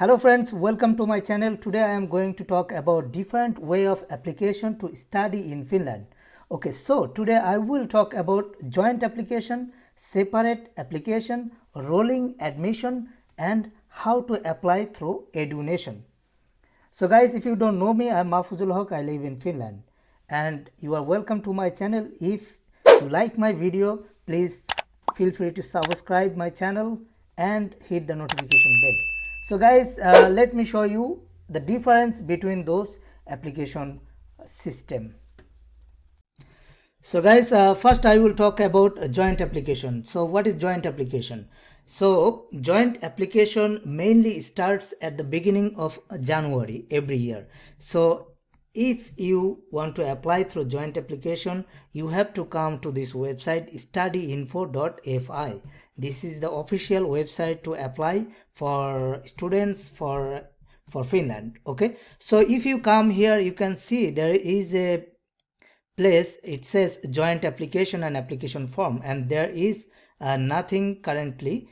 Hello friends, welcome to my channel. Today I am going to talk about different way of application to study in Finland. Okay, so today I will talk about joint application, separate application, rolling admission and how to apply through EduNation. So guys, if you don't know me, I am Mahfuzul Haq. I live in Finland and you are welcome to my channel. If you like my video, please feel free to subscribe my channel and hit the notification bell. So guys, let me show you the difference between those application system. So guys, first I will talk about a joint application. So what is joint application? So joint application mainly starts at the beginning of January every year. So if you want to apply through joint application, you have to come to this website studyinfo.fi. This is the official website to apply for students for Finland. Okay, so if you come here, you can see there is a place, it says joint application and application form, and there is nothing currently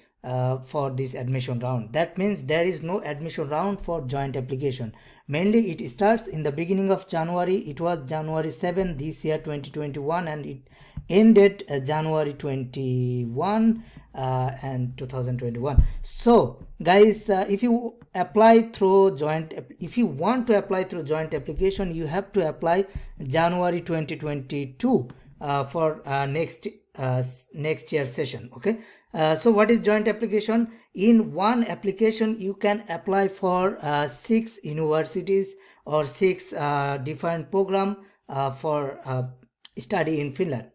for this admission round. That means there is no admission round for joint application. Mainly it starts in the beginning of January. It was January 7 this year 2021 and it ended January 21 and 2021. So guys, if you apply through joint, if you want to apply through joint application, you have to apply January 2022 for next year session. Okay, so what is joint application? In one application you can apply for 6 universities or 6 different program for study in Finland,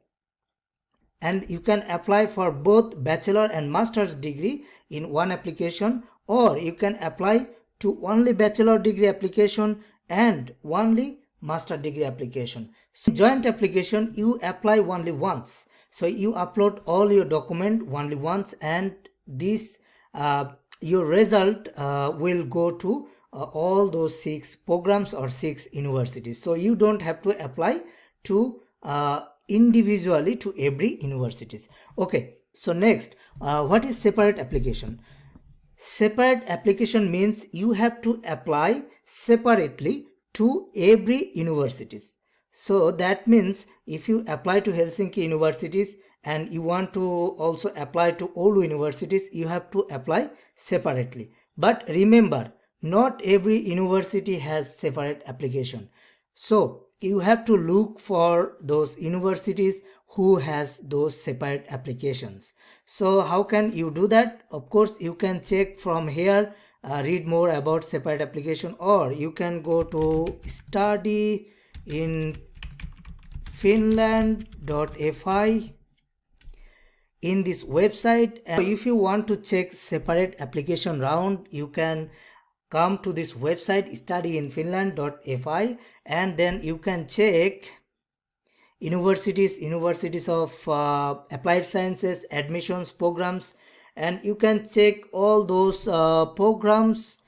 and you can apply for both bachelor and master's degree in one application, or you can apply to only bachelor degree application and only master degree application. So joint application you apply only once. So you upload all your document only once, and this your result will go to all those 6 programs or 6 universities. So you don't have to apply to individually to every universities. Okay, so next, what is separate application? Separate application means you have to apply separately to every universities. So that means if you apply to Helsinki universities and you want to also apply to Oulu universities, you have to apply separately. But remember, not every university has separate application. So you have to look for those universities who has those separate applications. So how can you do that? Of course, you can check from here, read more about separate application, or you can go to study in finland.fi in this website. And if you want to check separate application round, you can come to this website studyinfinland.fi, and then you can check universities of applied sciences, admissions, programs, and you can check all those programs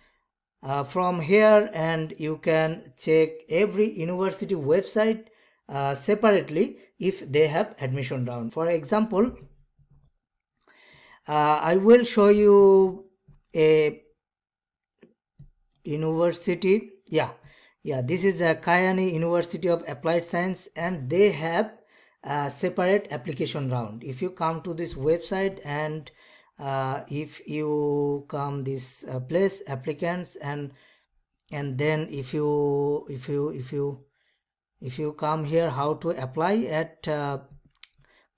from here, and you can check every university website separately if they have admission round. For example, I will show you a university. This is a Kajaani University of Applied Science, and they have a separate application round. If you come to this website and if you come this place applicants, and then if you come here how to apply at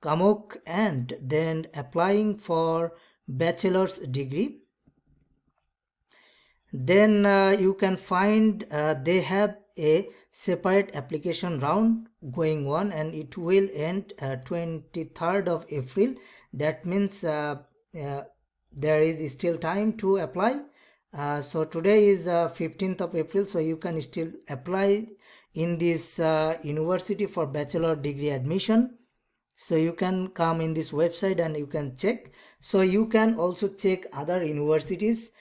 Kamok, and then applying for bachelor's degree, then you can find they have a separate application round going on, and it will end 23rd of April. That means there is still time to apply. So today is 15th of April, so you can still apply in this university for bachelor degree admission. So you can come in this website and you can check. So you can also check other universities.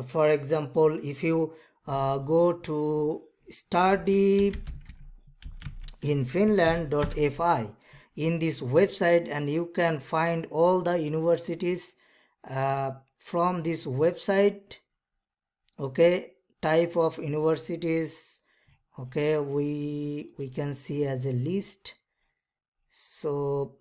For example, if you go to studyinfinland.fi in this website, and you can find all the universities from this website. Okay, type of universities, okay, we can see as a list. So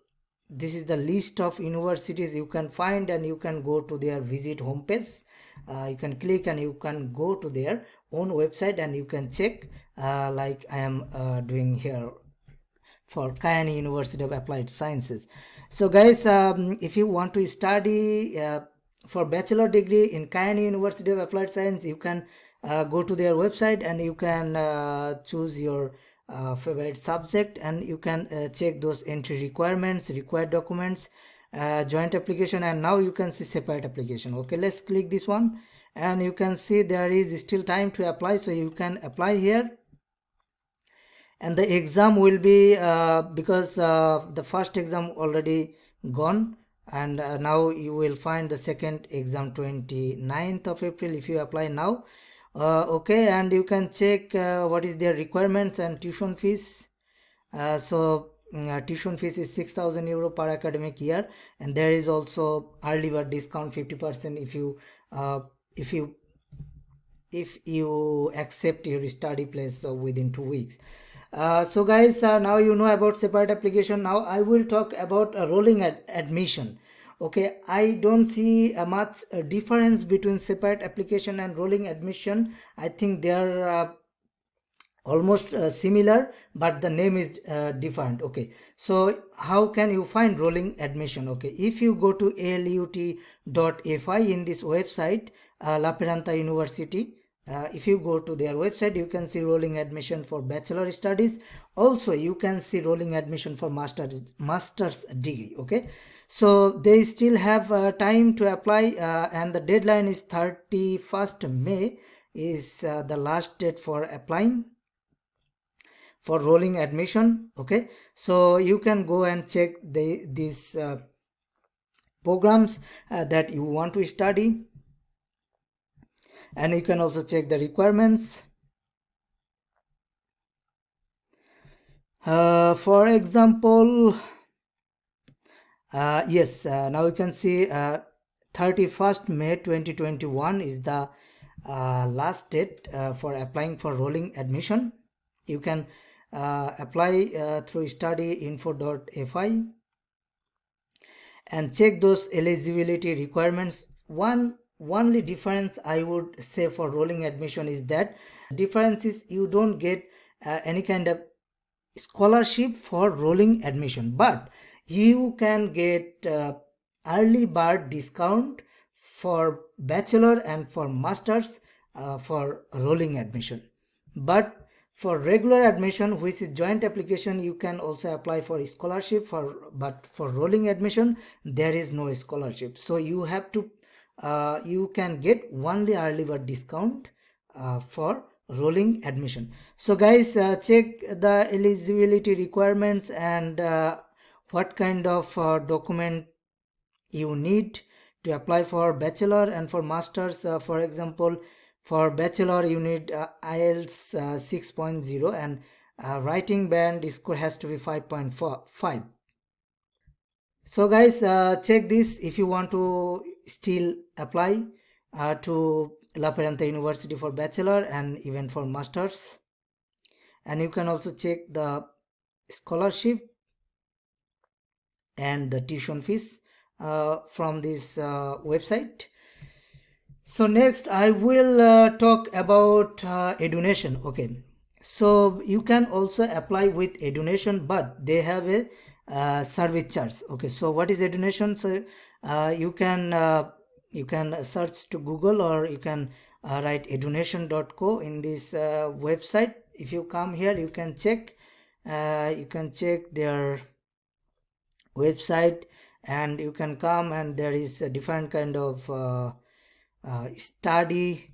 this is the list of universities you can find, and you can go to their visit homepage. You can click and you can go to their own website and you can check, like I am doing here for Kayani University of Applied Sciences. So guys, if you want to study for bachelor degree in Kayani University of Applied Science, you can go to their website and you can choose your favorite subject, and you can check those entry requirements, required documents, joint application, and now you can see separate application. Okay, let's click this one and you can see there is still time to apply, so you can apply here. And the exam will be because the first exam already gone, and now you will find the second exam 29th of April if you apply now. Okay, and you can check what is their requirements and tuition fees. Tuition fees is 6,000 euro per academic year, and there is also early bird discount 50% if you accept your study place within 2 weeks. So guys, now you know about separate application. Now I will talk about rolling admission. Okay, I don't see much difference between separate application and rolling admission. I think they are almost similar, but the name is different. Okay, so how can you find rolling admission? Okay, if you go to alut.fi in this website, La Peranta University, if you go to their website, you can see rolling admission for bachelor studies. Also you can see rolling admission for master's degree. Okay, so they still have time to apply, and the deadline is 31st May is the last date for applying for rolling admission. Okay, so you can go and check these programs that you want to study, and you can also check the requirements. For example, yes, now you can see 31st May 2021 is the last date for applying for rolling admission. You can apply through studyinfo.fi and check those eligibility requirements. Only difference I would say for rolling admission is that difference is you don't get any kind of scholarship for rolling admission, but you can get early bird discount for bachelor and for masters for rolling admission. But for regular admission, which is joint application, you can also apply for scholarship but for rolling admission there is no scholarship, so you have to you can get only early bird discount for rolling admission. So guys, check the eligibility requirements and what kind of document you need to apply for bachelor and for masters. For example, for bachelor you need IELTS 6.0 and writing band score has to be 5.5. So guys, check this if you want to still apply to La Peranta University for bachelor and even for masters. And you can also check the scholarship and the tuition fees from this website. So next I will talk about edunation. Okay, so you can also apply with edunation, but they have a service charge. Okay, so what is edunation? So you can search to Google, or you can write edunation.co in this website. If you come here, you can check their website, and you can come, and there is a different kind of study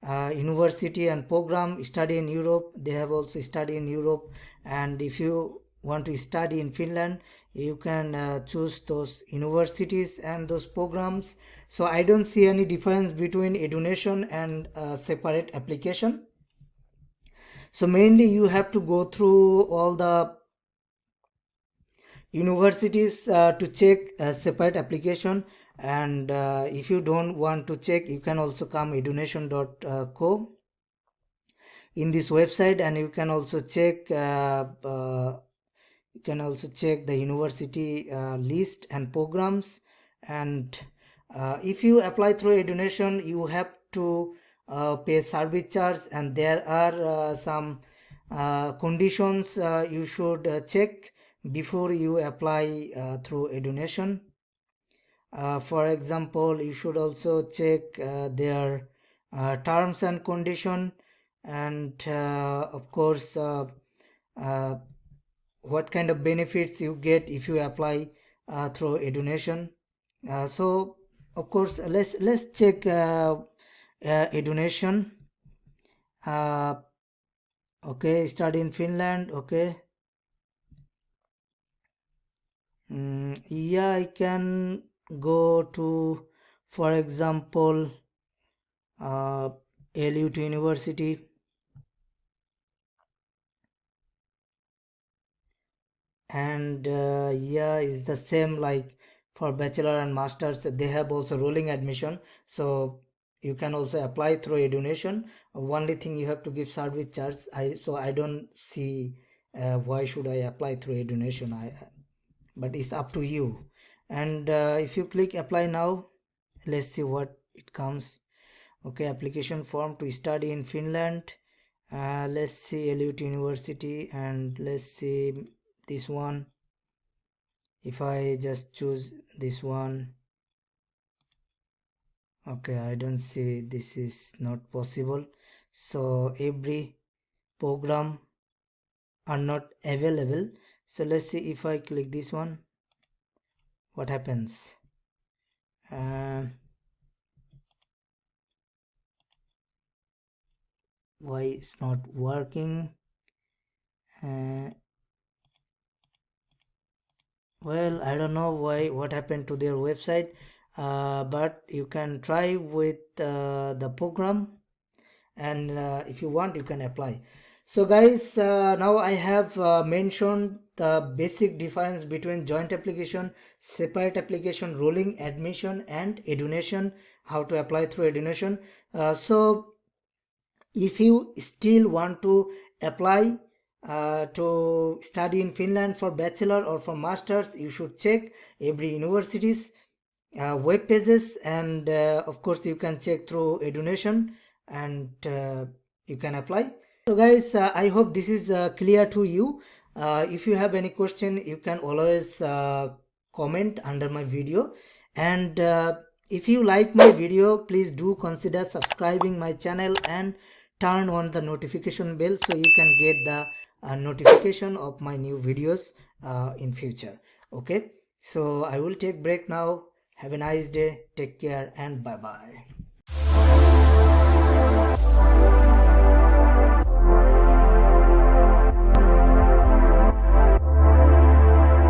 university and program. Study in Europe, they have also study in Europe, and if you want to study in Finland, you can choose those universities and those programs. So I don't see any difference between edunation and separate application. So mainly you have to go through all the universities to check separate application, And if you don't want to check, you can also come edunation.co in this website, and you can also check the university list and programs. And if you apply through Edunation, you have to pay service charge, and there are some conditions you should check before you apply through Edunation. For example, you should also check their terms and condition, and of course what kind of benefits you get if you apply through Edunation. So of course let's check Edunation. Okay, study in Finland. Okay. Yeah, I can go to, for example, LUT University. And yeah, it's the same like for bachelor and masters. They have also rolling admission, so you can also apply through Edunation. Only thing, you have to give service charge. I don't see why should I apply through Edunation. But it's up to you. And if you click apply now, let's see what it comes. Okay, application form to study in Finland. Let's see LUT University, and let's see this one. If I just choose this one, okay, I don't see, this is not possible. So every program are not available. So let's see if I click this one, what happens. Why it's not working? Well, I don't know what happened to their website, but you can try with the program, and if you want, you can apply. So guys, now I have mentioned the basic difference between joint application, separate application, rolling admission, and Edunation, how to apply through Edunation. So if you still want to apply to study in Finland for bachelor or for masters, you should check every university's web pages, and of course you can check through Edunation, and you can apply. So guys, I hope this is clear to you. If you have any question, you can always comment under my video, and if you like my video, please do consider subscribing my channel and turn on the notification bell so you can get the notification of my new videos in future. Okay, so I will take break now. Have a nice day, take care, and bye bye.